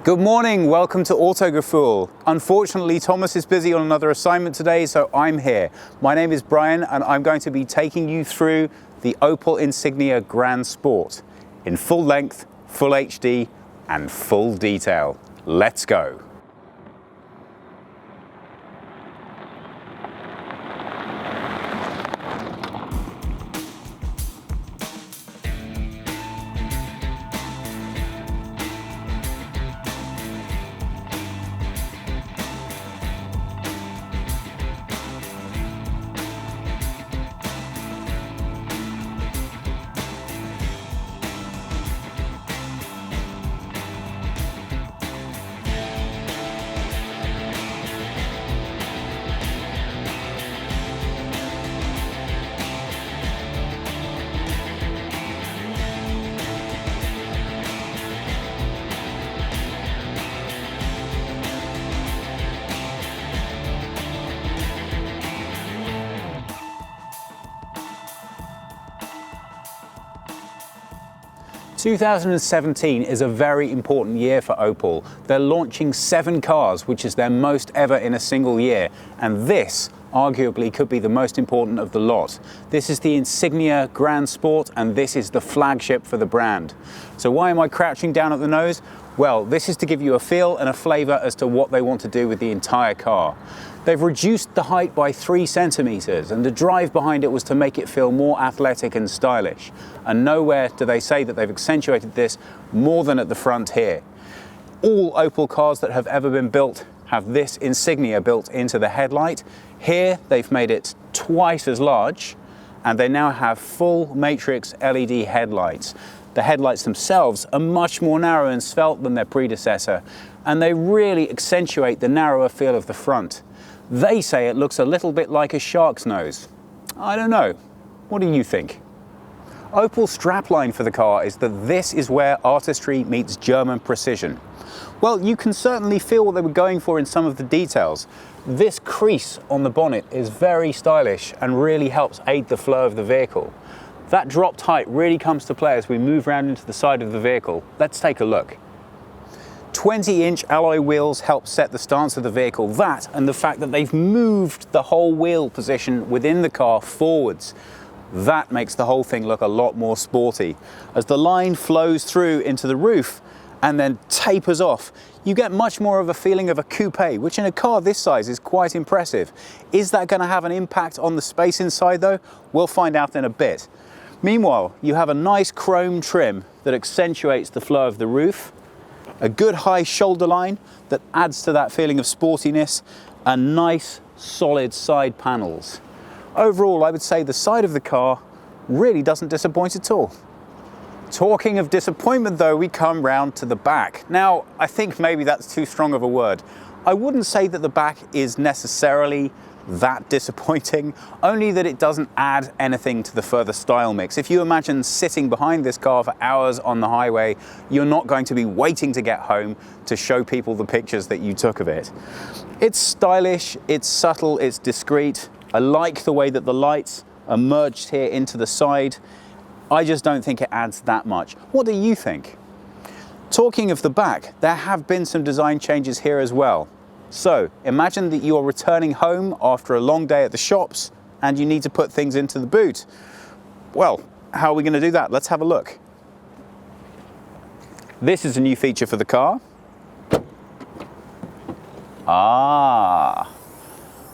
Good morning, welcome to Autogefühl. Unfortunately, Thomas is busy on another assignment today, so I'm here. My name is Brian and I'm going to be taking you through the Opel Insignia Grand Sport in full length, full HD and full detail. Let's go. 2017 is a very important year for Opel. They're launching 7 cars, which is their most ever in a single year, and this arguably could be the most important of the lot. This is the Insignia Grand Sport and this is the flagship for the brand. So why am I crouching down at the nose? Well, this is to give you a feel and a flavour as to what they want to do with the entire car. They've reduced the height by 3 centimetres and the drive behind it was to make it feel more athletic and stylish. And nowhere do they say that they've accentuated this more than at the front here. All Opel cars that have ever been built have this insignia built into the headlight. Here they've made it twice as large and they now have full matrix LED headlights. The headlights themselves are much more narrow and svelte than their predecessor, and they really accentuate the narrower feel of the front. They say it looks a little bit like a shark's nose. I don't know. What do you think? Opel's strapline for the car is that this is where artistry meets German precision. Well, you can certainly feel what they were going for in some of the details. This crease on the bonnet is very stylish and really helps aid the flow of the vehicle. That dropped height really comes to play as we move around into the side of the vehicle. Let's take a look. 20-inch alloy wheels help set the stance of the vehicle. That and the fact that they've moved the whole wheel position within the car forwards. That makes the whole thing look a lot more sporty. As the line flows through into the roof and then tapers off, you get much more of a feeling of a coupe, which in a car this size is quite impressive. Is that going to have an impact on the space inside though? We'll find out in a bit. Meanwhile, you have a nice chrome trim that accentuates the flow of the roof, a good high shoulder line that adds to that feeling of sportiness, and nice solid side panels. Overall, I would say the side of the car really doesn't disappoint at all. Talking of disappointment though, we come round to the back. Now, I think maybe that's too strong of a word. I wouldn't say that the back is necessarily that disappointing, only that it doesn't add anything to the further style mix. If you imagine sitting behind this car for hours on the highway, you're not going to be waiting to get home to show people the pictures that you took of it. It's stylish, it's subtle, it's discreet. I like the way that the lights are merged here into the side. I just don't think it adds that much. What do you think? Talking of the back, there have been some design changes here as well. So imagine that you are returning home after a long day at the shops and you need to put things into the boot. Well, how are we going to do that? Let's have a look. This is a new feature for the car.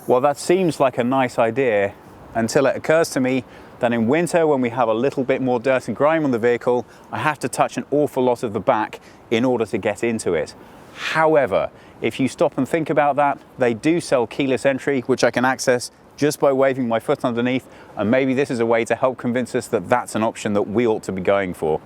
Well, that seems like a nice idea until it occurs to me that in winter, when we have a little bit more dirt and grime on the vehicle, I have to touch an awful lot of the back in order to get into it. However, if you stop and think about that, they do sell keyless entry, which I can access just by waving my foot underneath, and maybe this is a way to help convince us that that's an option that we ought to be going for.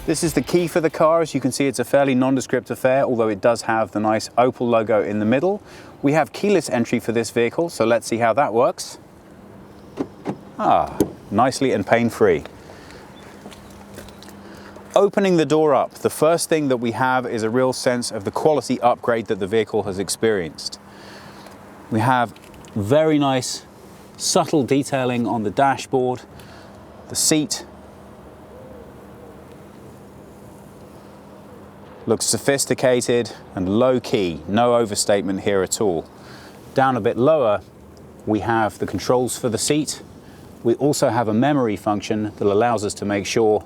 This is the key for the car. As you can see, it's a fairly nondescript affair, although it does have the nice Opel logo in the middle. We have keyless entry for this vehicle, so let's see how that works. Nicely and pain-free. Opening the door up, the first thing that we have is a real sense of the quality upgrade that the vehicle has experienced. We have very nice, subtle detailing on the dashboard, the seat. Looks sophisticated and low-key, no overstatement here at all. Down a bit lower, we have the controls for the seat. We also have a memory function that allows us to make sure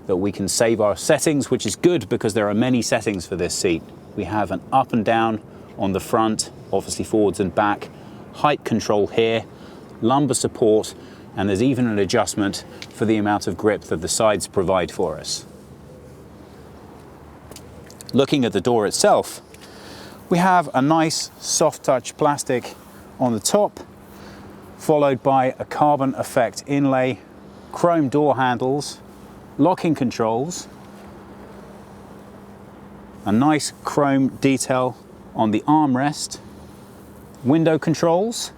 that we can save our settings, which is good because there are many settings for this seat. We have an up and down on the front, obviously forwards and back, height control here, lumbar support, and there's even an adjustment for the amount of grip that the sides provide for us. Looking at the door itself, we have a nice soft touch plastic on the top, followed by a carbon effect inlay, chrome door handles, locking controls, a nice chrome detail on the armrest, window controls,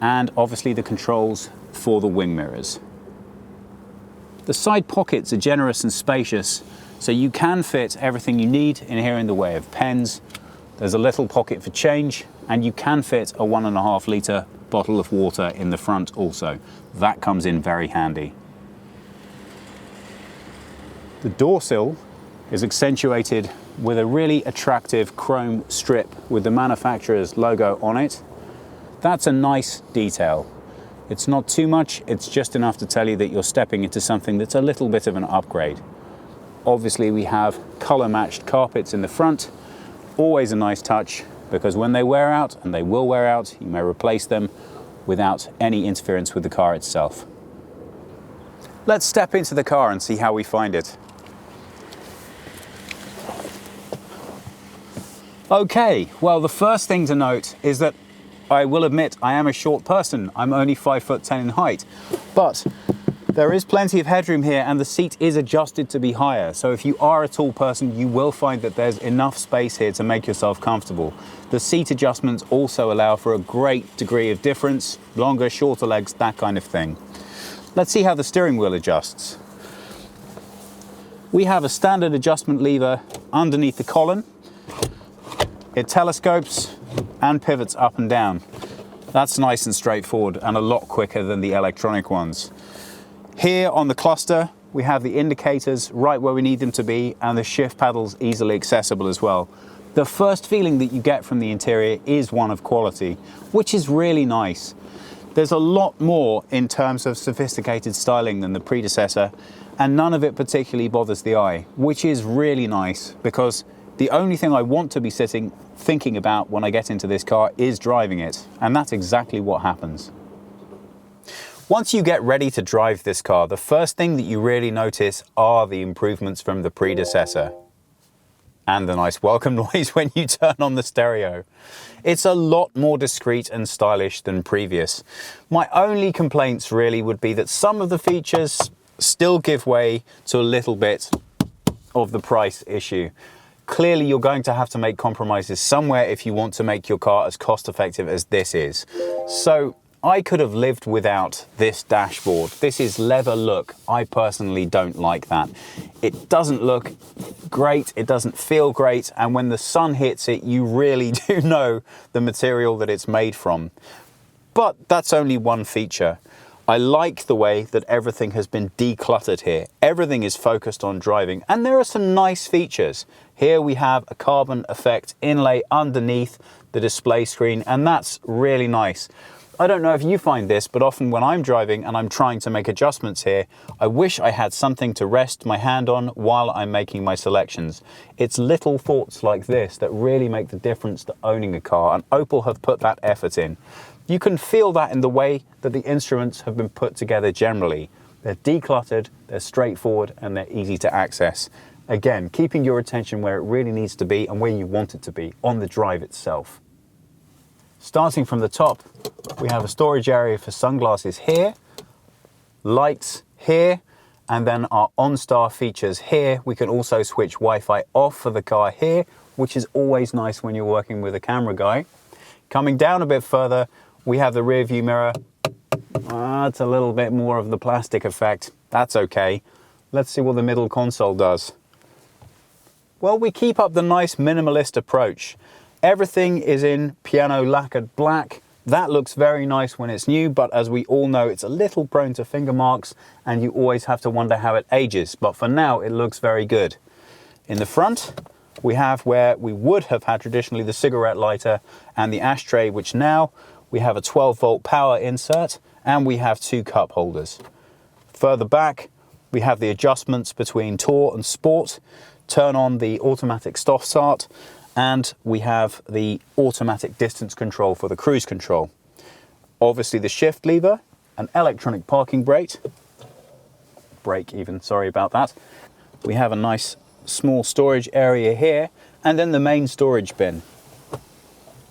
and obviously the controls for the wing mirrors. The side pockets are generous and spacious, so you can fit everything you need in here in the way of pens. There's a little pocket for change, and you can fit a 1.5 litre bottle of water in the front also. That comes in very handy. The door sill is accentuated with a really attractive chrome strip with the manufacturer's logo on it. That's a nice detail. It's not too much, it's just enough to tell you that you're stepping into something that's a little bit of an upgrade. Obviously we have colour matched carpets in the front, always a nice touch, because when they wear out, and they will wear out, you may replace them without any interference with the car itself. Let's step into the car and see how we find it. Okay, well, the first thing to note is that I will admit I am a short person. I'm only 5'10" in height, but there is plenty of headroom here and the seat is adjusted to be higher. So if you are a tall person, you will find that there's enough space here to make yourself comfortable. The seat adjustments also allow for a great degree of difference, longer, shorter legs, that kind of thing. Let's see how the steering wheel adjusts. We have a standard adjustment lever underneath the column. It telescopes and pivots up and down. That's nice and straightforward and a lot quicker than the electronic ones. Here on the cluster, we have the indicators right where we need them to be and the shift paddles easily accessible as well. The first feeling that you get from the interior is one of quality, which is really nice. There's a lot more in terms of sophisticated styling than the predecessor, and none of it particularly bothers the eye, which is really nice because the only thing I want to be thinking about when I get into this car is driving it, and that's exactly what happens. Once you get ready to drive this car, the first thing that you really notice are the improvements from the predecessor. And the nice welcome noise when you turn on the stereo. It's a lot more discreet and stylish than previous. My only complaints really would be that some of the features still give way to a little bit of the price issue. Clearly, you're going to have to make compromises somewhere if you want to make your car as cost effective as this is. So I could have lived without this dashboard. This is leather look. I personally don't like that. It doesn't look great, it doesn't feel great, and when the sun hits it, you really do know the material that it's made from. But that's only one feature. I like the way that everything has been decluttered here. Everything is focused on driving, and there are some nice features. Here we have a carbon effect inlay underneath the display screen, and that's really nice. I don't know if you find this, but often when I'm driving and I'm trying to make adjustments here, I wish I had something to rest my hand on while I'm making my selections. It's little thoughts like this that really make the difference to owning a car, and Opel have put that effort in. You can feel that in the way that the instruments have been put together generally. They're decluttered, they're straightforward, and they're easy to access. Again, keeping your attention where it really needs to be and where you want it to be, on the drive itself. Starting from the top, we have a storage area for sunglasses here, lights here, And then our OnStar features here. We can also switch Wi-Fi off for the car here, which is always nice when you're working with a camera guy. Coming down a bit further, we have the rear view mirror. It's a little bit more of the plastic effect. That's okay. Let's see what the middle console does. Well, we keep up the nice minimalist approach. Everything is in piano lacquered black. That looks very nice when it's new, but as we all know, it's a little prone to finger marks and you always have to wonder how it ages. But for now, it looks very good. In the front, we have where we would have had traditionally the cigarette lighter and the ashtray, which now we have a 12-volt power insert and we have 2 cup holders. Further back, we have the adjustments between Tour and Sport, turn on the automatic stop start, and we have the automatic distance control for the cruise control. Obviously the shift lever, an electronic parking brake even, sorry about that. We have a nice small storage area here, and then the main storage bin.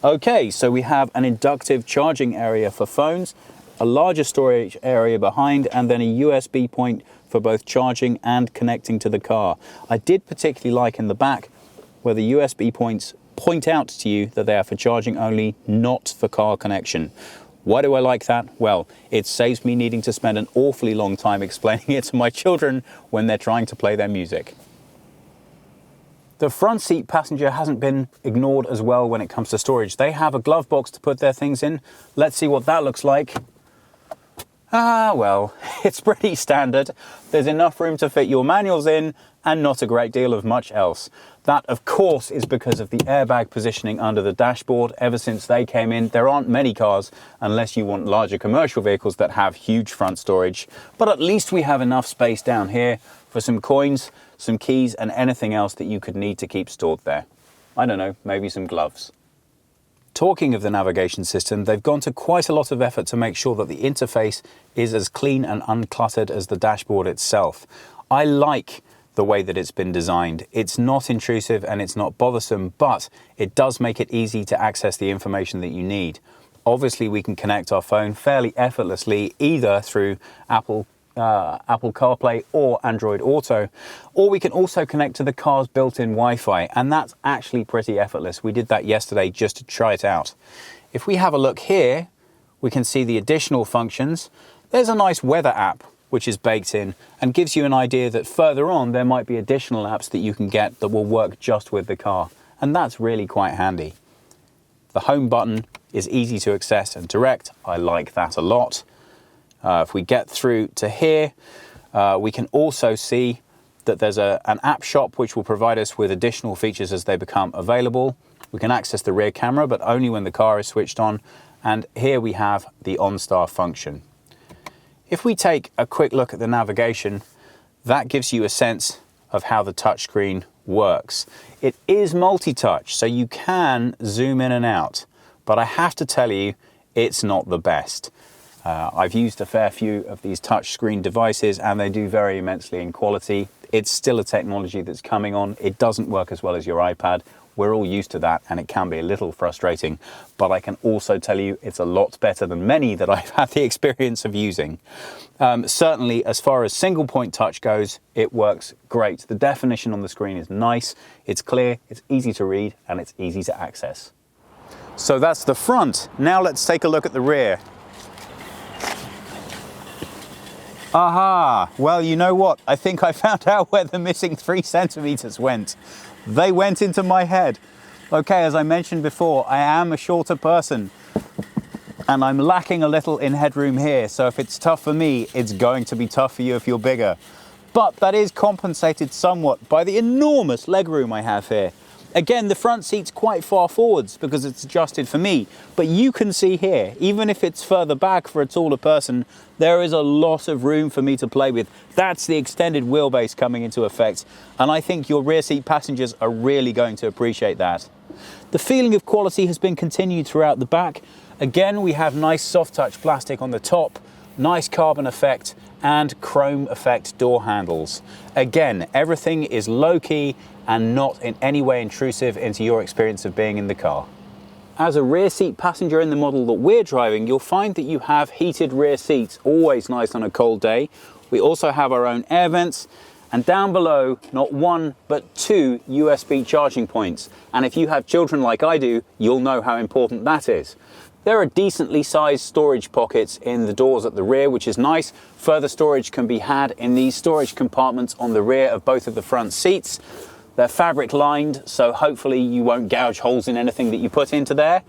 Okay, so we have an inductive charging area for phones, a larger storage area behind, and then a USB point for both charging and connecting to the car. I did particularly like in the back where the USB points point out to you that they are for charging only, not for car connection. Why do I like that? Well, it saves me needing to spend an awfully long time explaining it to my children when they're trying to play their music. The front seat passenger hasn't been ignored as well when it comes to storage. They have a glove box to put their things in. Let's see what that looks like. Well, it's pretty standard. There's enough room to fit your manuals in and not a great deal of much else. That, of course, is because of the airbag positioning under the dashboard. Ever since they came in, there aren't many cars, unless you want larger commercial vehicles that have huge front storage. But at least we have enough space down here for some coins, some keys, and anything else that you could need to keep stored there. I don't know, maybe some gloves. Talking of the navigation system, they've gone to quite a lot of effort to make sure that the interface is as clean and uncluttered as the dashboard itself. I like the way that it's been designed. It's not intrusive and it's not bothersome, but it does make it easy to access the information that you need. Obviously, we can connect our phone fairly effortlessly, either through Apple CarPlay or Android Auto, or we can also connect to the car's built-in Wi-Fi, and that's actually pretty effortless. We did that yesterday just to try it out. If we have a look here, we can see the additional functions. There's a nice weather app which is baked in and gives you an idea that further on there might be additional apps that you can get that will work just with the car, and that's really quite handy. The home button is easy to access and direct. I like that a lot. If we get through to here, we can also see that there's an app shop which will provide us with additional features as they become available. We can access the rear camera, but only when the car is switched on. And here we have the OnStar function. If we take a quick look at the navigation, that gives you a sense of how the touchscreen works. It is multi-touch, so you can zoom in and out, but I have to tell you, it's not the best. I've used a fair few of these touchscreen devices and they do vary immensely in quality. It's still a technology that's coming on. It doesn't work as well as your iPad. We're all used to that and it can be a little frustrating, but I can also tell you it's a lot better than many that I've had the experience of using. Certainly, as far as single point touch goes, it works great. The definition on the screen is nice, it's clear, it's easy to read, and it's easy to access. So that's the front. Now let's take a look at the rear. Aha! Well, you know what? I think I found out where the missing 3 centimeters went. They went into my head. Okay, as I mentioned before, I am a shorter person and I'm lacking a little in headroom here. So if it's tough for me, it's going to be tough for you if you're bigger. But that is compensated somewhat by the enormous legroom I have here. Again, the front seat's quite far forwards because it's adjusted for me, but you can see here, even if it's further back for a taller person, there is a lot of room for me to play with. That's the extended wheelbase coming into effect, and I think your rear seat passengers are really going to appreciate that. The feeling of quality has been continued throughout the back. Again, we have nice soft touch plastic on the top, nice carbon effect, and chrome effect door handles. Again, everything is low-key and not in any way intrusive into your experience of being in the car. As a rear seat passenger in the model that we're driving, you'll find that you have heated rear seats, always nice on a cold day. We also have our own air vents, and down below, not one, but 2 USB charging points. And if you have children like I do, you'll know how important that is. There are decently sized storage pockets in the doors at the rear, which is nice. Further storage can be had in these storage compartments on the rear of both of the front seats. They're fabric lined, so hopefully you won't gouge holes in anything that you put into there.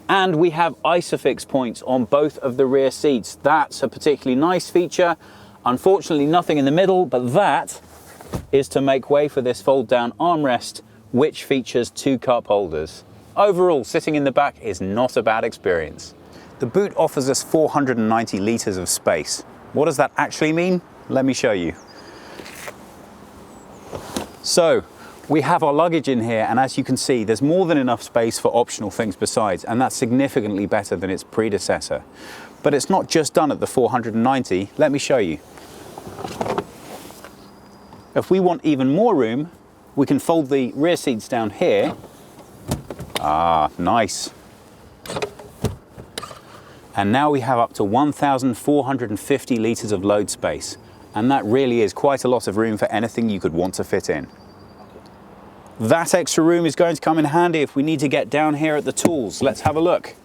And we have ISOFIX points on both of the rear seats. That's a particularly nice feature. Unfortunately, nothing in the middle, but that is to make way for this fold down armrest, which features 2 cup holders. Overall, sitting in the back is not a bad experience. The boot offers us 490 litres of space. What does that actually mean? Let me show you. So, we have our luggage in here, and as you can see, there's more than enough space for optional things besides, and that's significantly better than its predecessor. But it's not just done at the 490. Let me show you. If we want even more room, we can fold the rear seats down here. Ah, nice. And now we have up to 1,450 litres of load space, and that really is quite a lot of room for anything you could want to fit in. That extra room is going to come in handy if we need to get down here at the tools. Let's have a look.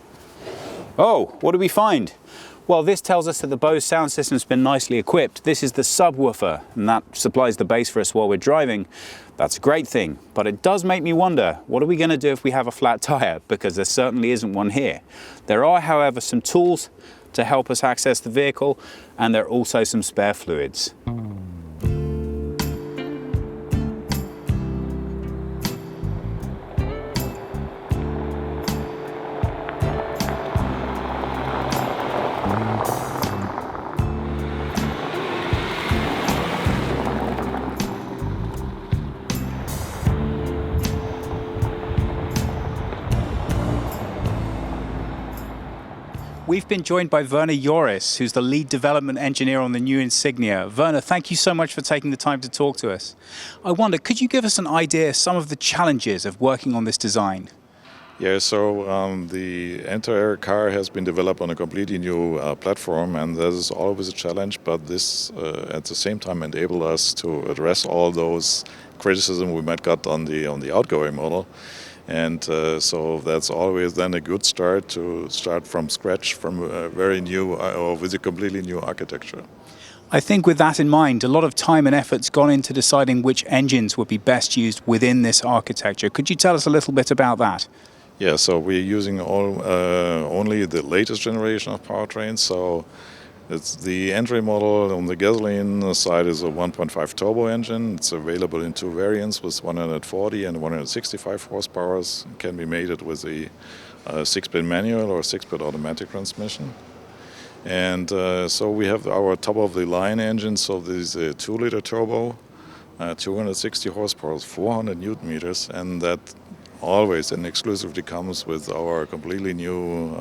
Oh, what do we find? Well, this tells us that the Bose sound system's been nicely equipped. This is the subwoofer, and that supplies the bass for us while we're driving. That's a great thing, but it does make me wonder, what are we going to do if we have a flat tire? Because there certainly isn't one here. There are, however, some tools to help us access the vehicle, and there are also some spare fluids. We've been joined by Werner Joris, who's the lead development engineer on the new Insignia. Werner, thank you so much for taking the time to talk to us. I wonder, could you give us an idea of some of the challenges of working on this design? Yeah, so the entire car has been developed on a completely new platform, and that is always a challenge, but this at the same time enabled us to address all those criticism we might got on the outgoing model. And so that's always then a good start to start from scratch, from a very new or with a completely new architecture. I think with that in mind, a lot of time and effort's gone into deciding which engines would be best used within this architecture. Could you tell us a little bit about that? Yeah, so we're using only the latest generation of powertrains. So it's the entry model on the gasoline side is a 1.5 turbo engine. It's available in 2 variants with 140 and 165 horsepower. It can be mated with a 6-speed manual or 6-speed automatic transmission. And so we have our top-of-the-line engine. So this is a 2-liter turbo, 260 horsepower, 400 newton meters, and that always and exclusively comes with our completely new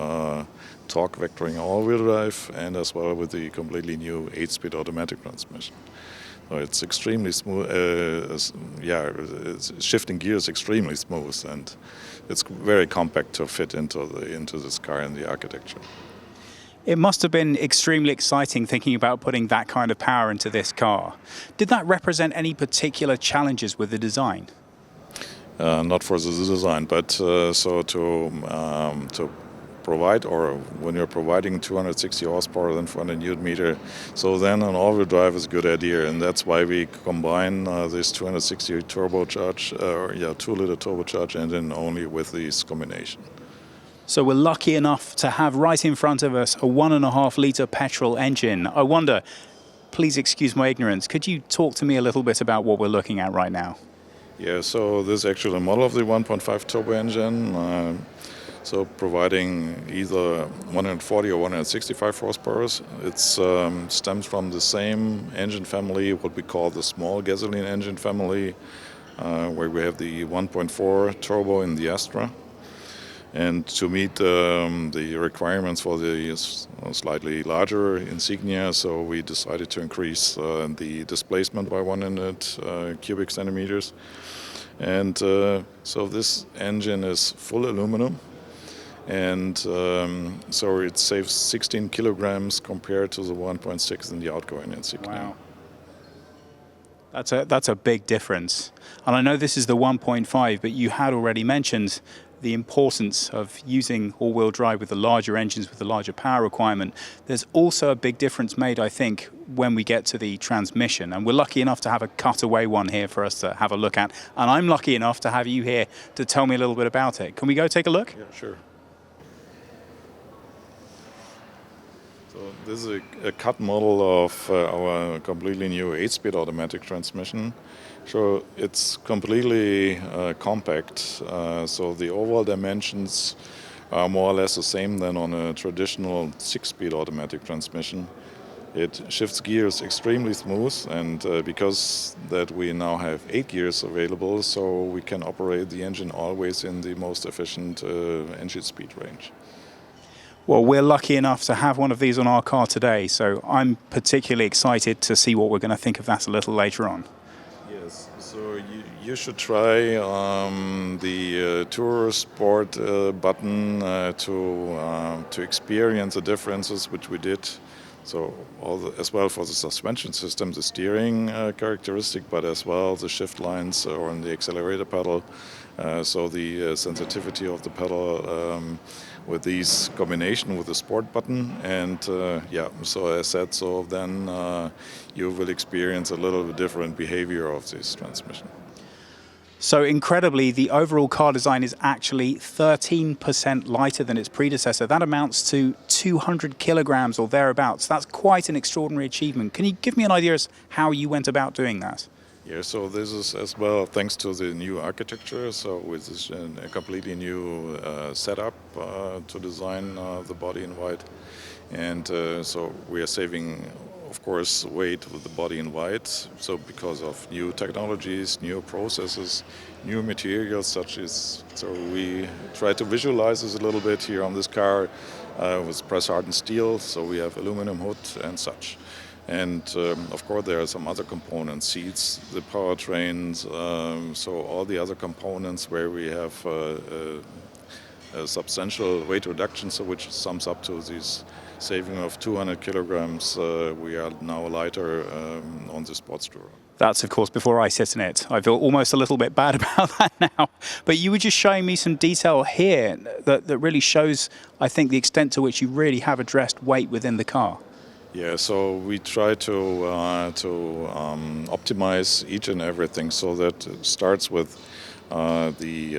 torque vectoring all-wheel drive, and as well with the completely new 8-speed automatic transmission. So it's extremely smooth. Shifting gears extremely smooth, and it's very compact to fit into this car and the architecture. It must have been extremely exciting thinking about putting that kind of power into this car. Did that represent any particular challenges with the design? Not for the design, but so to provide, or when you're providing 260 horsepower and 400 newton meter, so then an all-wheel drive is a good idea, and that's why we combine this 260 turbocharged, 2-liter turbocharged engine only with this combination. So we're lucky enough to have right in front of us a 1.5-liter petrol engine. I wonder, please excuse my ignorance, could you talk to me a little bit about what we're looking at right now? Yeah, so this is actually a model of the 1.5 turbo engine. So providing either 140 or 165 horsepower. It stems from the same engine family, what we call the small gasoline engine family, where we have the 1.4 turbo in the Astra. And to meet the requirements for the slightly larger Insignia, so we decided to increase the displacement by 100 cubic centimeters. And so this engine is full aluminum. And so it saves 16 kilograms compared to the 1.6 in the outgoing Insignia. Wow. That's a big difference. And I know this is the 1.5, but you had already mentioned the importance of using all-wheel drive with the larger engines, with the larger power requirement. There's also a big difference made, I think, when we get to the transmission. And we're lucky enough to have a cutaway one here for us to have a look at. And I'm lucky enough to have you here to tell me a little bit about it. Can we go take a look? Yeah, sure. So this is a cut model of our completely new 8-speed automatic transmission. So it's completely compact. So the overall dimensions are more or less the same than on a traditional 6-speed automatic transmission. It shifts gears extremely smooth, and because that we now have 8 gears available, so we can operate the engine always in the most efficient engine speed range. Well, we're lucky enough to have one of these on our car today, so I'm particularly excited to see what we're going to think of that a little later on. Yes, so you should try the Tour Sport button to experience the differences which we did. So as well for the suspension system, the steering characteristic, but as well the shift lines on the accelerator pedal. So the sensitivity of the pedal with these combination with the sport button, and yeah, so as said, so then you will experience a little bit different behavior of this transmission. So incredibly, the overall car design is actually 13% lighter than its predecessor. That amounts to 200 kilograms or thereabouts. That's quite an extraordinary achievement. Can you give me an idea as how you went about doing that? Yeah, so this is as well thanks to the new architecture. So with this a completely new setup to design the body in white, and so we are saving, of course, weight with the body in white. So because of new technologies, new processes, new materials, such as, so we try to visualize this a little bit here on this car with press hardened steel. So we have aluminum hood and such. And of course, there are some other components, seats, the powertrains, so all the other components where we have a substantial weight reduction, so which sums up to this saving of 200 kilograms. We are now lighter on the sports tourer. That's, of course, before I sit in it. I feel almost a little bit bad about that now. But you were just showing me some detail here that really shows, I think, the extent to which you really have addressed weight within the car. Yeah, so we try to optimize each and everything. So that it starts with the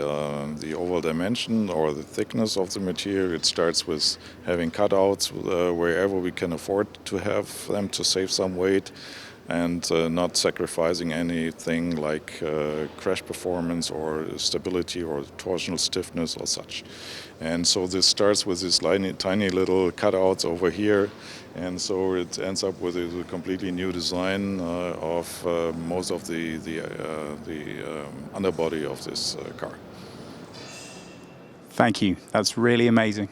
overall dimension or the thickness of the material. It starts with having cutouts wherever we can afford to have them to save some weight, and not sacrificing anything like crash performance or stability or torsional stiffness or such. And so this starts with these tiny little cutouts over here, and so it ends up with a completely new design of most of the underbody of this car. Thank you. That's really amazing.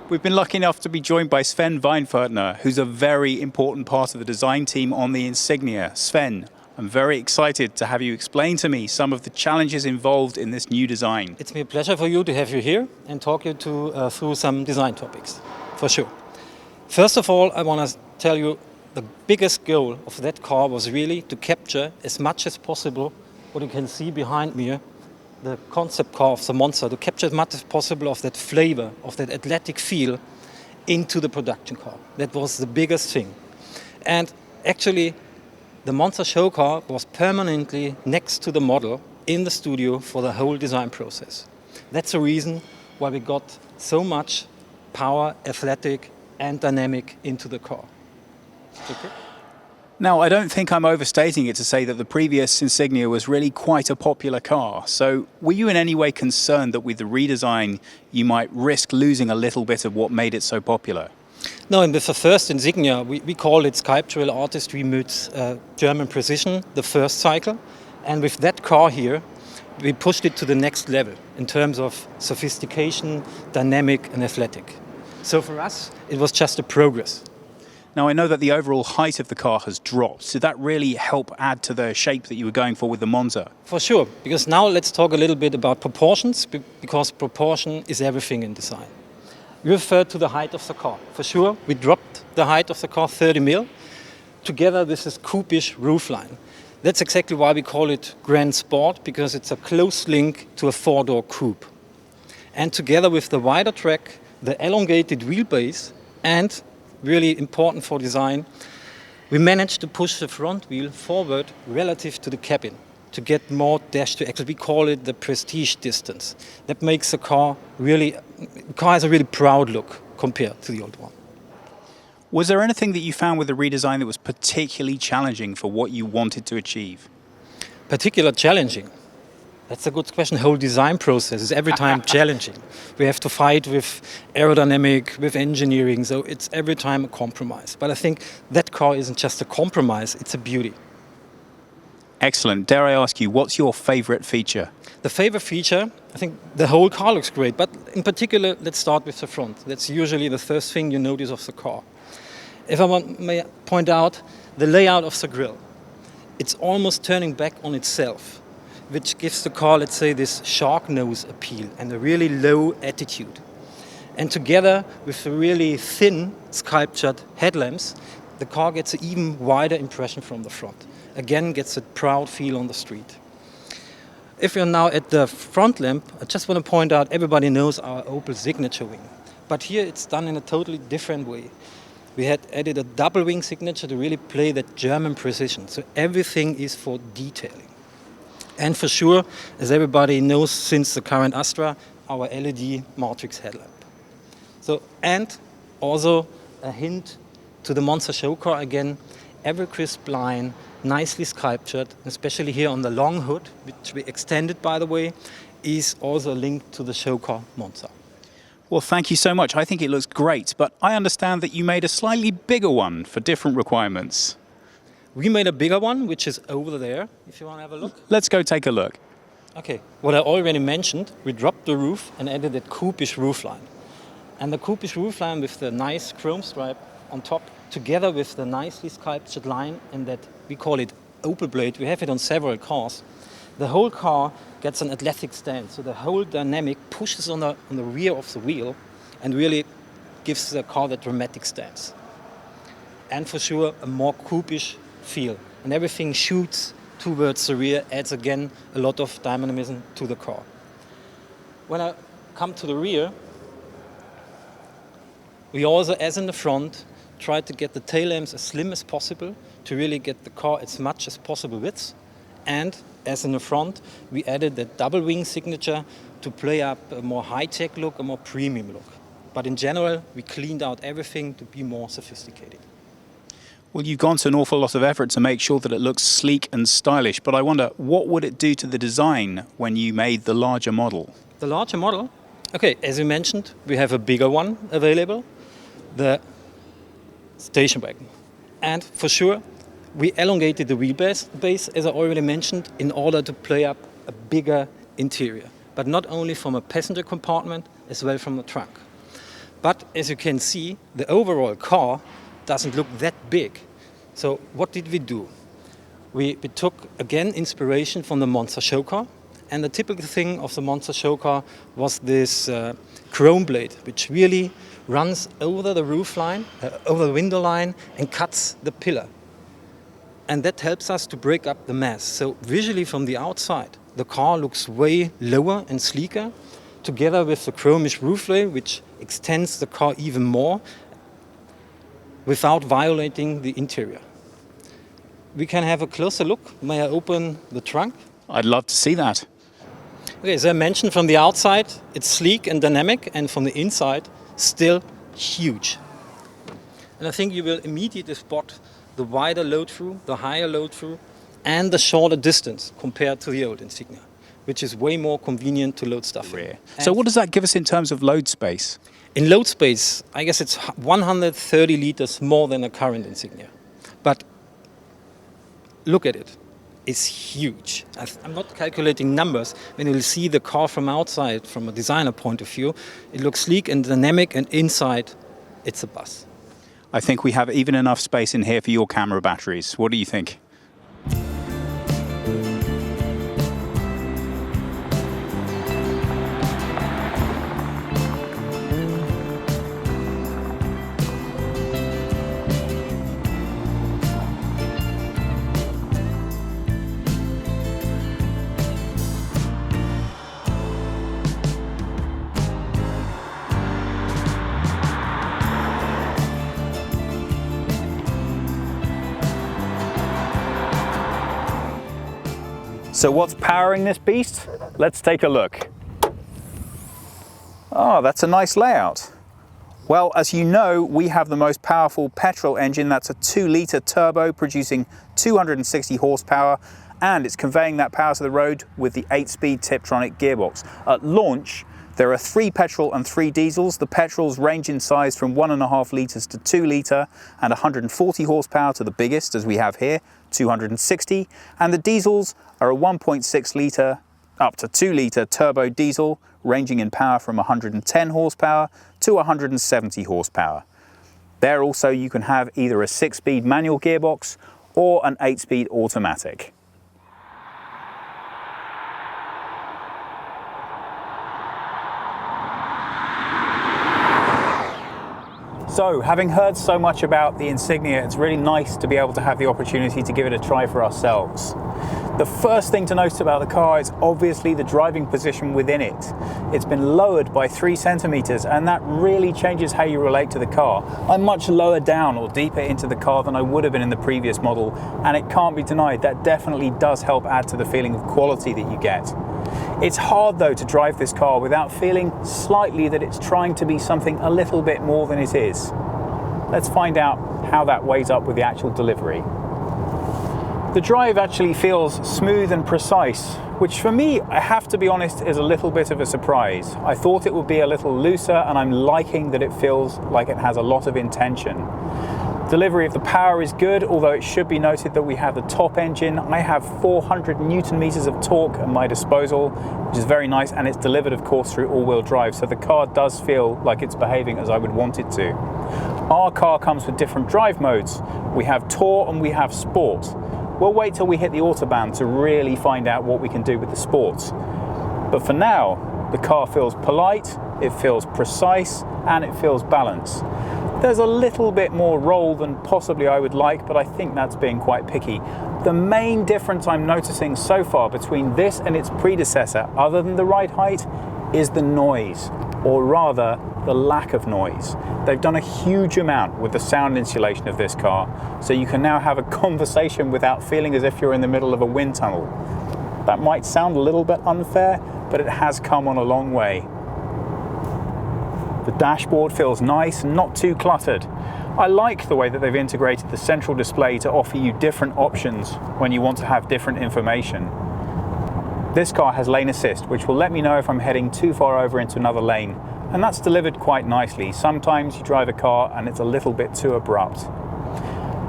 We've been lucky enough to be joined by Sven Weinfurtner, who's a very important part of the design team on the Insignia. Sven, I'm very excited to have you explain to me some of the challenges involved in this new design. It's me a pleasure for you to have you here and talk you through some design topics, for sure. First of all, I want to tell you the biggest goal of that car was really to capture as much as possible what you can see behind me, the concept car of the Monster, to capture as much as possible of that flavor, of that athletic feel into the production car. That was the biggest thing. And actually, the Monster show car was permanently next to the model in the studio for the whole design process. That's the reason why we got so much power, athletic and dynamic into the car. Okay? Now, I don't think I'm overstating it to say that the previous Insignia was really quite a popular car. So were you in any way concerned that with the redesign, you might risk losing a little bit of what made it so popular? No, and with the first Insignia, we call it sculptural artistry meets German precision, the first cycle. And with that car here, we pushed it to the next level in terms of sophistication, dynamic and athletic. So for us, it was just a progress. Now, I know that the overall height of the car has dropped. Did that really help add to the shape that you were going for with the Monza? For sure, because now let's talk a little bit about proportions, because proportion is everything in design. You referred to the height of the car. For sure, we dropped the height of the car 30 mil, together with this coupe-ish roofline. That's exactly why we call it Grand Sport, because it's a close link to a four-door coupe. And together with the wider track, the elongated wheelbase, and really important for design, we managed to push the front wheel forward relative to the cabin to get more dash to axle. We call it the prestige distance. That makes the car has a really proud look compared to the old one. Was there anything that you found with the redesign that was particularly challenging for what you wanted to achieve? Particular challenging? That's a good question. The whole design process is every time challenging. We have to fight with aerodynamic, with engineering, so it's every time a compromise. But I think that car isn't just a compromise, it's a beauty. Excellent. Dare I ask you, what's your favorite feature? The favorite feature, I think the whole car looks great, but in particular, let's start with the front. That's usually the first thing you notice of the car. If I may point out the layout of the grille, it's almost turning back on itself, which gives the car, let's say, this shark nose appeal and a really low attitude. And together with the really thin sculptured headlamps, the car gets an even wider impression from the front. Again, gets a proud feel on the street. If you're now at the front lamp, I just want to point out everybody knows our Opel signature wing. But here it's done in a totally different way. We had added a double wing signature to really play that German precision. So everything is for detailing. And for sure, as everybody knows since the current Astra, our LED matrix headlamp. So, and also a hint to the Monza show car again, every crisp line, nicely sculptured, especially here on the long hood, which we extended by the way, is also linked to the show car Monza. Well, thank you so much. I think it looks great, but I understand that you made a slightly bigger one for different requirements. We made a bigger one, which is over there, if you want to have a look. Let's go take a look. Okay, what I already mentioned, we dropped the roof and added that coupe-ish roofline. And the coupe-ish roofline with the nice chrome stripe on top, together with the nicely sculptured line and that we call it Opel blade, we have it on several cars. The whole car gets an athletic stance, so the whole dynamic pushes on the rear of the wheel and really gives the car that dramatic stance. And for sure, a more coupe-ish feel. And everything shoots towards the rear, adds again a lot of dynamism to the car. When I come to the rear, we also, as in the front, try to get the tail lamps as slim as possible to really get the car as much as possible width. And as in the front, we added that double wing signature to play up a more high-tech look, a more premium look. But in general, we cleaned out everything to be more sophisticated. Well, you've gone to an awful lot of effort to make sure that it looks sleek and stylish, but I wonder, what would it do to the design when you made the larger model? The larger model? Okay, as you mentioned, we have a bigger one available, the station wagon. And for sure, we elongated the wheelbase, as I already mentioned, in order to play up a bigger interior. But not only from a passenger compartment, as well from the trunk. But as you can see, the overall car doesn't look that big. So what did we do? We took, again, inspiration from the Monza show car. And the typical thing of the Monza show car was this chrome blade, which really runs over the roof line, over the window line, and cuts the pillar. And that helps us to break up the mass. So visually from the outside, the car looks way lower and sleeker, together with the chromish rooflay, which extends the car even more without violating the interior. We can have a closer look. May I open the trunk? I'd love to see that. Okay, as I mentioned, from the outside, it's sleek and dynamic, and from the inside, still huge. And I think you will immediately spot the wider load-through, the higher load-through, and the shorter distance compared to the old Insignia, which is way more convenient to load stuff in. So what does that give us in terms of load space? In load space, I guess it's 130 liters more than a current Insignia. But look at it. It's huge. I'm not calculating numbers. When you'll see the car from outside, from a designer point of view, it looks sleek and dynamic, and inside, it's a bus. I think we have even enough space in here for your camera batteries. What do you think? So what's powering this beast? Let's take a look. Oh, that's a nice layout. Well, as you know, we have the most powerful petrol engine. That's a 2-litre turbo producing 260 horsepower, and it's conveying that power to the road with the 8-speed Tiptronic gearbox. At launch, there are 3 petrol and 3 diesels. The petrols range in size from 1.5 litres to 2 litre and 140 horsepower to the biggest, as we have here, 260. And the diesels are a 1.6 litre up to 2 litre turbo diesel, ranging in power from 110 horsepower to 170 horsepower. There also you can have either a 6-speed manual gearbox or an 8-speed automatic. So, having heard so much about the Insignia, it's really nice to be able to have the opportunity to give it a try for ourselves. The first thing to note about the car is obviously the driving position within it. It's been lowered by 3 centimeters, and that really changes how you relate to the car. I'm much lower down or deeper into the car than I would have been in the previous model, and it can't be denied that definitely does help add to the feeling of quality that you get. It's hard though to drive this car without feeling slightly that it's trying to be something a little bit more than it is. Let's find out how that weighs up with the actual delivery. The drive actually feels smooth and precise, which for me, I have to be honest, is a little bit of a surprise. I thought it would be a little looser, and I'm liking that it feels like it has a lot of intention. Delivery of the power is good, although it should be noted that we have the top engine. I have 400 Newton meters of torque at my disposal, which is very nice, and it's delivered of course through all-wheel drive, so the car does feel like it's behaving as I would want it to. Our car comes with different drive modes. We have Tour and we have Sport. We'll wait till we hit the Autobahn to really find out what we can do with the Sports. But for now, the car feels polite, it feels precise, and it feels balanced. There's a little bit more roll than possibly I would like, but I think that's being quite picky. The main difference I'm noticing so far between this and its predecessor, other than the ride height, is the noise, or rather, the lack of noise. They've done a huge amount with the sound insulation of this car, so you can now have a conversation without feeling as if you're in the middle of a wind tunnel. That might sound a little bit unfair, but it has come on a long way. The dashboard feels nice and not too cluttered. I like the way that they've integrated the central display to offer you different options when you want to have different information. This car has lane assist, which will let me know if I'm heading too far over into another lane, and that's delivered quite nicely. Sometimes you drive a car and it's a little bit too abrupt.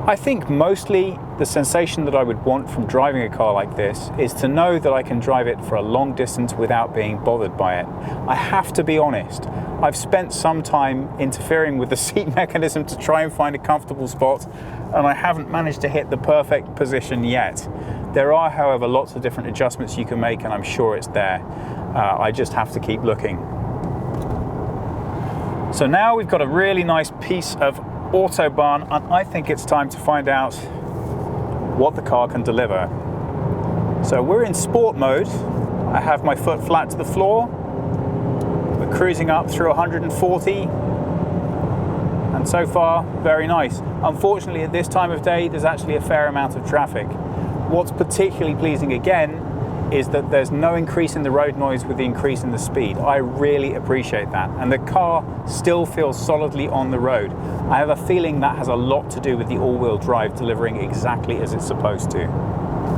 I think mostly the sensation that I would want from driving a car like this is to know that I can drive it for a long distance without being bothered by it. I have to be honest, I've spent some time interfering with the seat mechanism to try and find a comfortable spot, and I haven't managed to hit the perfect position yet. There are, however, lots of different adjustments you can make, and I'm sure it's there. I just have to keep looking. So now we've got a really nice piece of Autobahn, and I think it's time to find out what the car can deliver. So we're in sport mode. I have my foot flat to the floor. We're cruising up through 140, and so far very nice. Unfortunately, at this time of day there's actually a fair amount of traffic. What's particularly pleasing again is that there's no increase in the road noise with the increase in the speed. I really appreciate that, and the car still feels solidly on the road. I have a feeling that has a lot to do with the all-wheel drive delivering exactly as it's supposed to.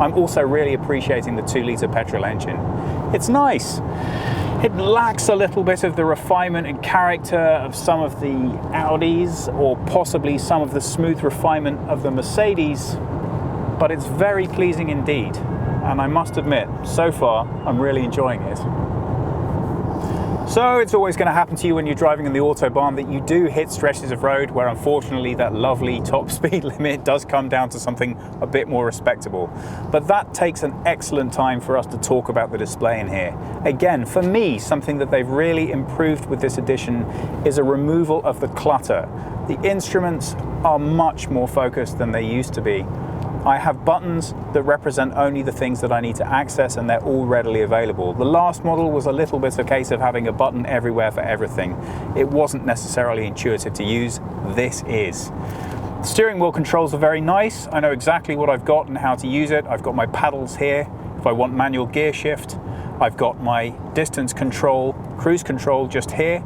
I'm also really appreciating the 2-litre petrol engine. It's nice. It lacks a little bit of the refinement and character of some of the Audis, or possibly some of the smooth refinement of the Mercedes, but it's very pleasing indeed. And I must admit, so far, I'm really enjoying it. So it's always going to happen to you when you're driving in the Autobahn that you do hit stretches of road where unfortunately that lovely top speed limit does come down to something a bit more respectable. But that takes an excellent time for us to talk about the display in here. Again, for me, something that they've really improved with this edition is a removal of the clutter. The instruments are much more focused than they used to be. I have buttons that represent only the things that I need to access, and they're all readily available. The last model was a little bit a case of having a button everywhere for everything. It wasn't necessarily intuitive to use. This is. The steering wheel controls are very nice. I know exactly what I've got and how to use it. I've got my paddles here. If I want manual gear shift, I've got my distance control, cruise control just here.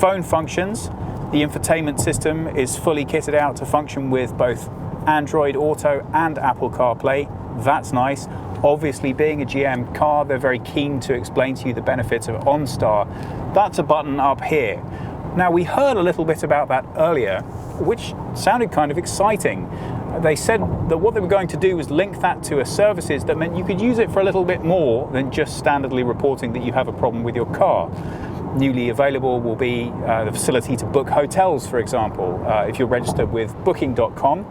Phone functions. The infotainment system is fully kitted out to function with both Android Auto and Apple CarPlay. That's nice. Obviously, being a GM car, they're very keen to explain to you the benefits of OnStar. That's a button up here. Now, we heard a little bit about that earlier, which sounded kind of exciting. They said that what they were going to do was link that to a services that meant you could use it for a little bit more than just standardly reporting that you have a problem with your car. Newly available will be the facility to book hotels, for example, if you're registered with Booking.com.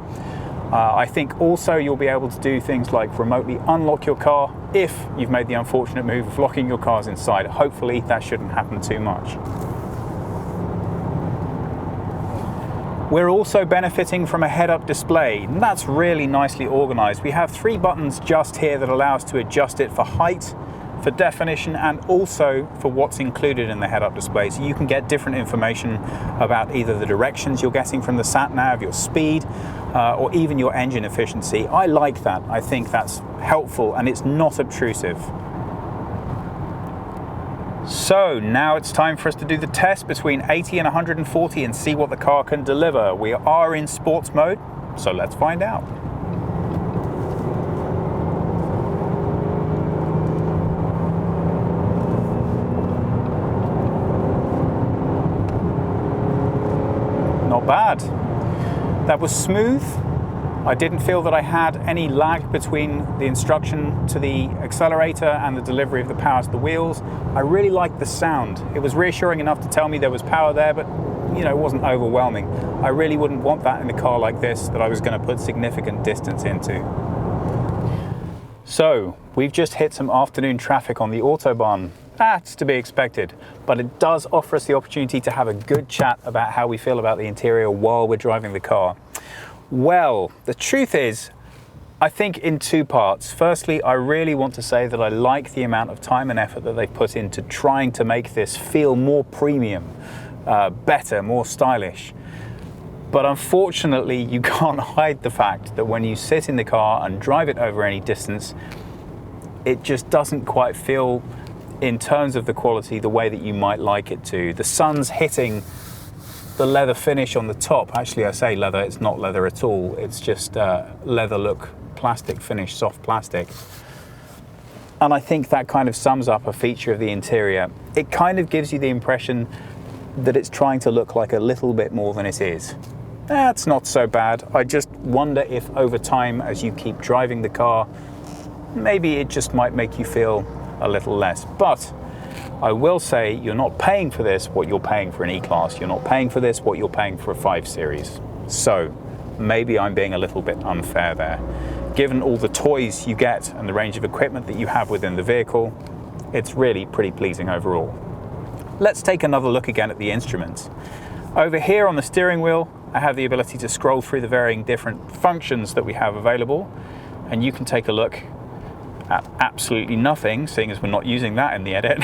I think also you'll be able to do things like remotely unlock your car if you've made the unfortunate move of locking your cars inside. Hopefully that shouldn't happen too much. We're also benefiting from a head-up display, and that's really nicely organized. We have 3 buttons just here that allow us to adjust it for height, for definition, and also for what's included in the head-up display. So you can get different information about either the directions you're getting from the sat-nav, your speed, or even your engine efficiency. I like that. I think that's helpful and it's not obtrusive. So now it's time for us to do the test between 80 and 140 and see what the car can deliver. We are in sports mode, so let's find out. Not bad. That was smooth. I didn't feel that I had any lag between the instruction to the accelerator and the delivery of the power to the wheels. I really liked the sound. It was reassuring enough to tell me there was power there, but it wasn't overwhelming. I really wouldn't want that in a car like this that I was going to put significant distance into. So, we've just hit some afternoon traffic on the Autobahn. That's to be expected, but it does offer us the opportunity to have a good chat about how we feel about the interior while we're driving the car. Well, the truth is, I think in 2 parts. Firstly, I really want to say that I like the amount of time and effort that they've put into trying to make this feel more premium, better, more stylish. But unfortunately, you can't hide the fact that when you sit in the car and drive it over any distance, it just doesn't quite feel, in terms of the quality, the way that you might like it to. The sun's hitting the leather finish on the top. Actually, I say leather, it's not leather at all. It's just leather look, plastic finish, soft plastic. And I think that kind of sums up a feature of the interior. It kind of gives you the impression that it's trying to look like a little bit more than it is. That's not so bad. I just wonder if over time, as you keep driving the car, maybe it just might make you feel a little less. But I will say you're not paying for this what you're paying for an E-Class. You're not paying for this what you're paying for a 5 Series. So maybe I'm being a little bit unfair there. Given all the toys you get and the range of equipment that you have within the vehicle, it's really pretty pleasing overall. Let's take another look again at the instruments. Over here on the steering wheel, I have the ability to scroll through the varying different functions that we have available, and you can take a look at absolutely nothing, seeing as we're not using that in the edit.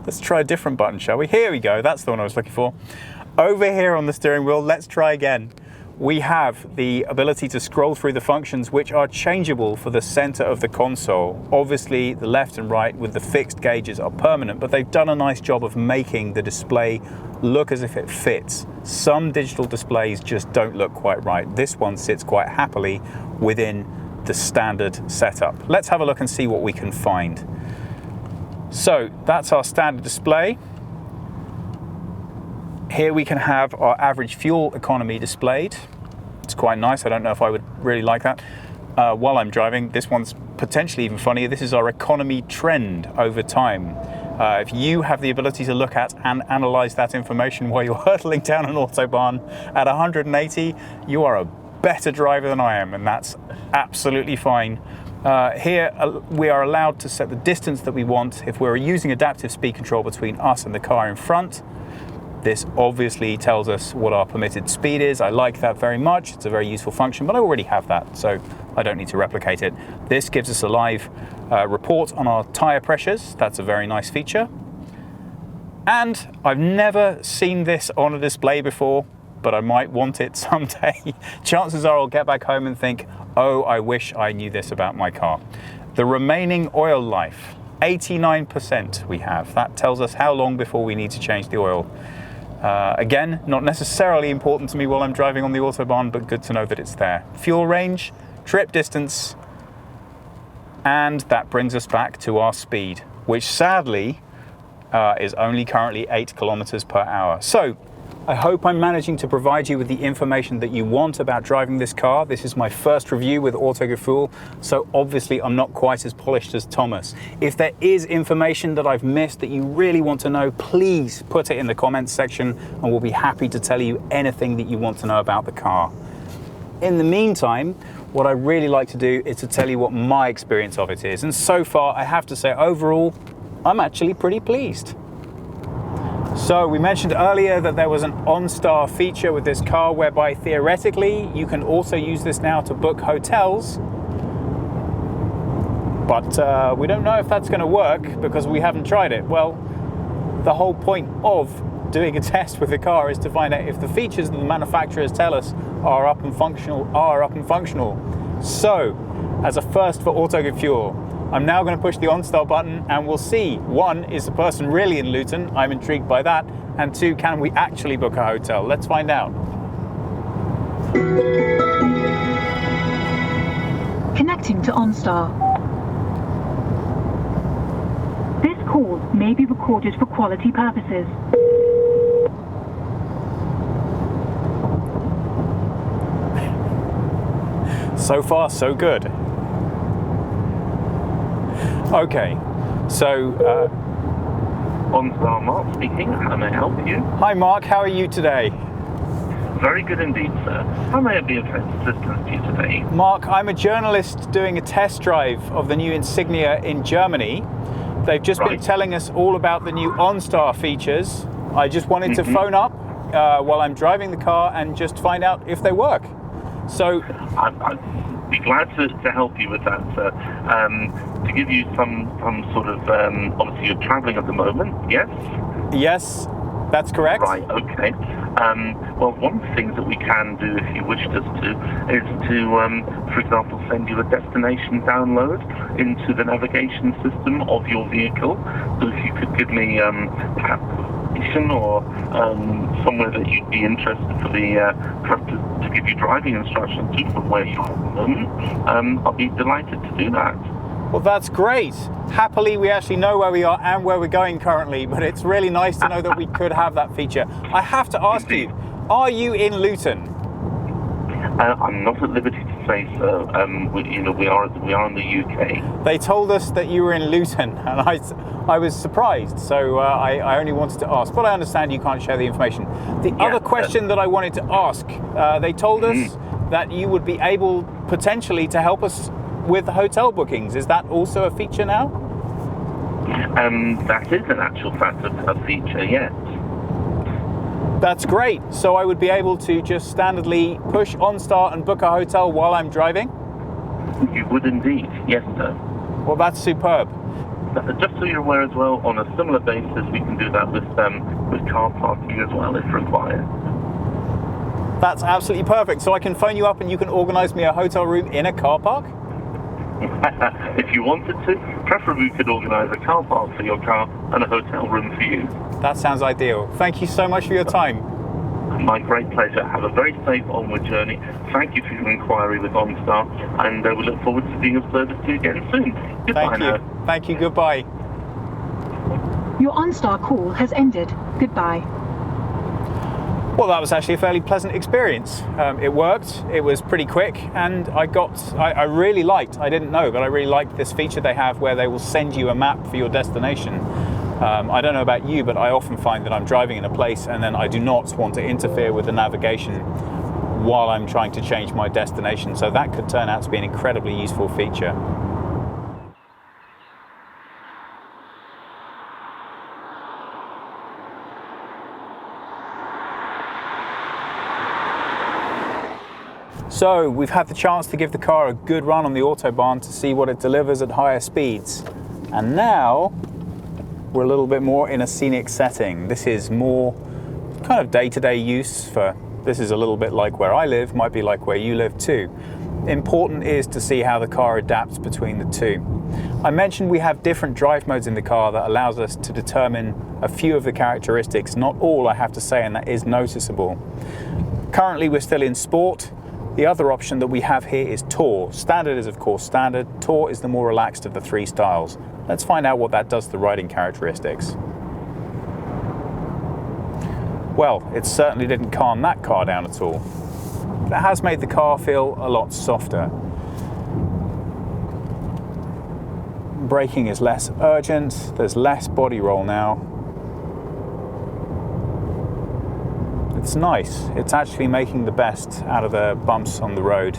Let's try a different button, shall we? Here we go, that's the one I was looking for. Over here on the steering wheel, let's try again. We have the ability to scroll through the functions which are changeable for the center of the console. Obviously, the left and right with the fixed gauges are permanent, but they've done a nice job of making the display look as if it fits. Some digital displays just don't look quite right. This one sits quite happily within the standard setup. Let's have a look and see what we can find. So that's our standard display. Here we can have our average fuel economy displayed. It's quite nice. I don't know if I would really like that while I'm driving. This one's potentially even funnier. This is our economy trend over time. If you have the ability to look at and analyze that information while you're hurtling down an Autobahn at 180, you are a better driver than I am, and that's absolutely fine. Here we are allowed to set the distance that we want if we're using adaptive speed control between us and the car in front. This obviously tells us what our permitted speed is. I like that very much. It's a very useful function, but I already have that, so I don't need to replicate it. This gives us a live report on our tire pressures. That's a very nice feature. And I've never seen this on a display before, but I might want it someday. Chances are I'll get back home and think, oh, I wish I knew this about my car. The remaining oil life, 89% we have. That tells us how long before we need to change the oil. Again, not necessarily important to me while I'm driving on the Autobahn, but good to know that it's there. Fuel range, trip distance, and that brings us back to our speed, which sadly is only currently 8 kilometers per hour. So I hope I'm managing to provide you with the information that you want about driving this car. This is my first review with Autogefühl, so obviously I'm not quite as polished as Thomas. If there is information that I've missed that you really want to know, please put it in the comments section and we'll be happy to tell you anything that you want to know about the car. In the meantime, what I really like to do is to tell you what my experience of it is. And so far, I have to say, overall, I'm actually pretty pleased. So we mentioned earlier that there was an OnStar feature with this car whereby theoretically you can also use this now to book hotels. But we don't know if that's going to work because we haven't tried it. Well, the whole point of doing a test with the car is to find out if the features that the manufacturers tell us are up and functional. So, as a first for Autogefühl, I'm now going to push the OnStar button and we'll see, 1, is the person really in Luton? I'm intrigued by that. And 2, can we actually book a hotel? Let's find out. Connecting to OnStar. This call may be recorded for quality purposes. So far, so good. Okay, so... OnStar, Mark speaking. How may I help you? Hi Mark, how are you today? Very good indeed, sir. How may I be of assistance to you today? Mark, I'm a journalist doing a test drive of the new Insignia in Germany. They've just been telling us all about the new OnStar features. I just wanted to phone up while I'm driving the car and just find out if they work. So... I'd be glad to help you with that, sir. To give you some sort of, obviously you're travelling at the moment, yes? Yes, that's correct. Right, okay. Well, one of the things that we can do, if you wished us to, is to, for example, send you a destination download into the navigation system of your vehicle. So if you could give me perhaps or somewhere that you'd be interested for to give you driving instructions to from where you are at the moment, I'll be delighted to do that. Well, that's great. Happily, we actually know where we are and where we're going currently, but it's really nice to know that we could have that feature. I have to ask you, are you in Luton? I'm not at liberty to say so. We are in the UK. They told us that you were in Luton, and I was surprised. So I only wanted to ask, but I understand you can't share the information. The other question that I wanted to ask, they told us that you would be able potentially to help us with hotel bookings. Is that also a feature now? That is an actual fact a feature, yes. That's great. So I would be able to just standardly push OnStar and book a hotel while I'm driving? You would indeed, yes sir. Well, that's superb. Just so you're aware as well, on a similar basis, we can do that with car parking as well, if required. That's absolutely perfect. So I can phone you up and you can organise me a hotel room in a car park? If you wanted to, preferably we could organise a car park for your car and a hotel room for you. That sounds ideal. Thank you so much for your time. My great pleasure. Have a very safe onward journey. Thank you for your inquiry with OnStar, and we look forward to being of service to you again soon. Goodbye. Thank you. Now. Thank you. Goodbye. Your OnStar call has ended. Goodbye. Well, that was actually a fairly pleasant experience. It worked, it was pretty quick, and I really liked, I didn't know, but I really liked this feature they have where they will send you a map for your destination. I don't know about you, but I often find that I'm driving in a place and then I do not want to interfere with the navigation while I'm trying to change my destination. So that could turn out to be an incredibly useful feature. So we've had the chance to give the car a good run on the Autobahn to see what it delivers at higher speeds. And now we're a little bit more in a scenic setting. This is more kind of day-to-day use for This is a little bit like where I live, might be like where you live too. Important is to see how the car adapts between the two. I mentioned we have different drive modes in the car that allows us to determine a few of the characteristics, not all I have to say, and that is noticeable. Currently we're still in Sport. The other option that we have here is Tour. Standard is of course standard, Tour is the more relaxed of the three styles. Let's find out what that does to the riding characteristics. Well, it certainly didn't calm that car down at all. But it has made the car feel a lot softer. Braking is less urgent, there's less body roll now. It's nice, it's actually making the best out of the bumps on the road,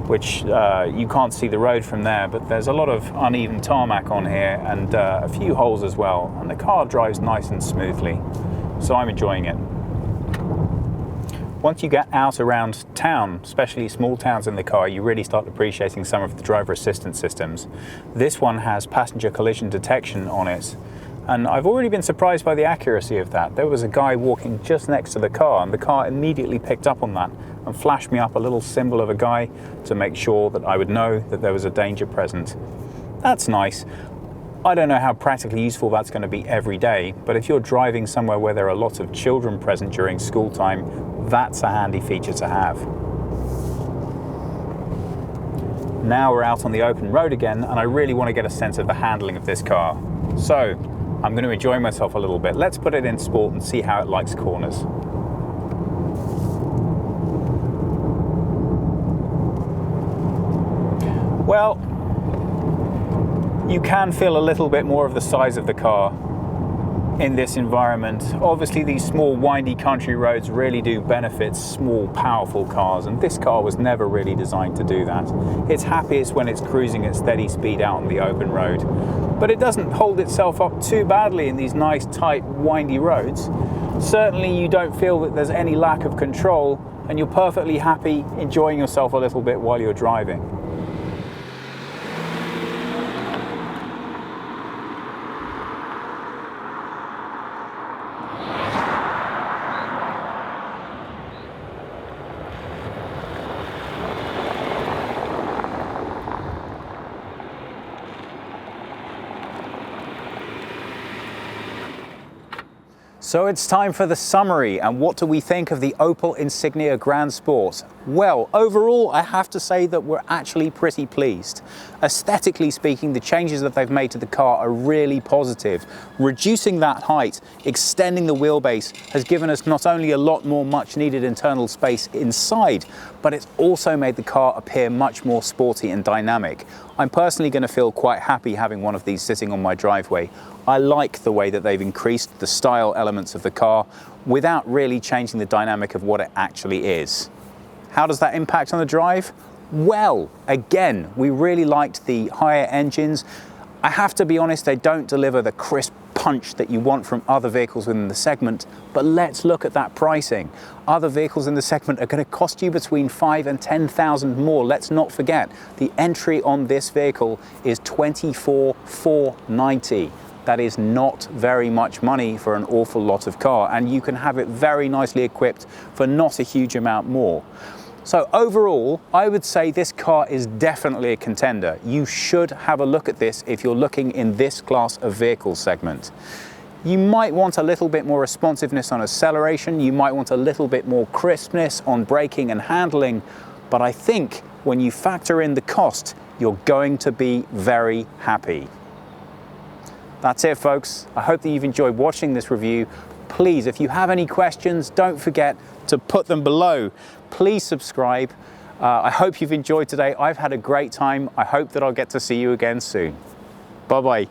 which you can't see the road from there, but there's a lot of uneven tarmac on here and a few holes as well, and the car drives nice and smoothly, so I'm enjoying it. Once you get out around town, especially small towns in the car, you really start appreciating some of the driver assistance systems. This one has passenger collision detection on it, and I've already been surprised by the accuracy of that. There was a guy walking just next to the car, and the car immediately picked up on that and flashed me up a little symbol of a guy to make sure that I would know that there was a danger present. That's nice. I don't know how practically useful that's going to be every day, but if you're driving somewhere where there are lots of children present during school time, that's a handy feature to have. Now we're out on the open road again, and I really want to get a sense of the handling of this car. So I'm going to enjoy myself a little bit. Let's put it in Sport and see how it likes corners. Well, you can feel a little bit more of the size of the car in this environment. Obviously these small windy country roads really do benefit small powerful cars, and this car was never really designed to do that. It's happiest when it's cruising at steady speed out on the open road, but it doesn't hold itself up too badly in these nice tight windy roads. Certainly you don't feel that there's any lack of control, and you're perfectly happy enjoying yourself a little bit while you're driving. So it's time for the summary, and what do we think of the Opel Insignia Grand Sport? Well, overall, I have to say that we're actually pretty pleased. Aesthetically speaking, the changes that they've made to the car are really positive. Reducing that height, extending the wheelbase has given us not only a lot more much needed internal space inside, but it's also made the car appear much more sporty and dynamic. I'm personally going to feel quite happy having one of these sitting on my driveway. I like the way that they've increased the style elements of the car without really changing the dynamic of what it actually is. How does that impact on the drive? Well, again, we really liked the higher engines. I have to be honest, they don't deliver the crisp punch that you want from other vehicles within the segment, but let's look at that pricing. Other vehicles in the segment are going to cost you between 5,000 and 10,000 more. Let's not forget, the entry on this vehicle is 24,490. That is not very much money for an awful lot of car, and you can have it very nicely equipped for not a huge amount more. So overall, I would say this car is definitely a contender. You should have a look at this if you're looking in this class of vehicle segment. You might want a little bit more responsiveness on acceleration, you might want a little bit more crispness on braking and handling, but I think when you factor in the cost, you're going to be very happy. That's it, folks. I hope that you've enjoyed watching this review. Please, if you have any questions, don't forget to put them below. Please subscribe. I hope you've enjoyed today. I've had a great time. I hope that I'll get to see you again soon. Bye-bye.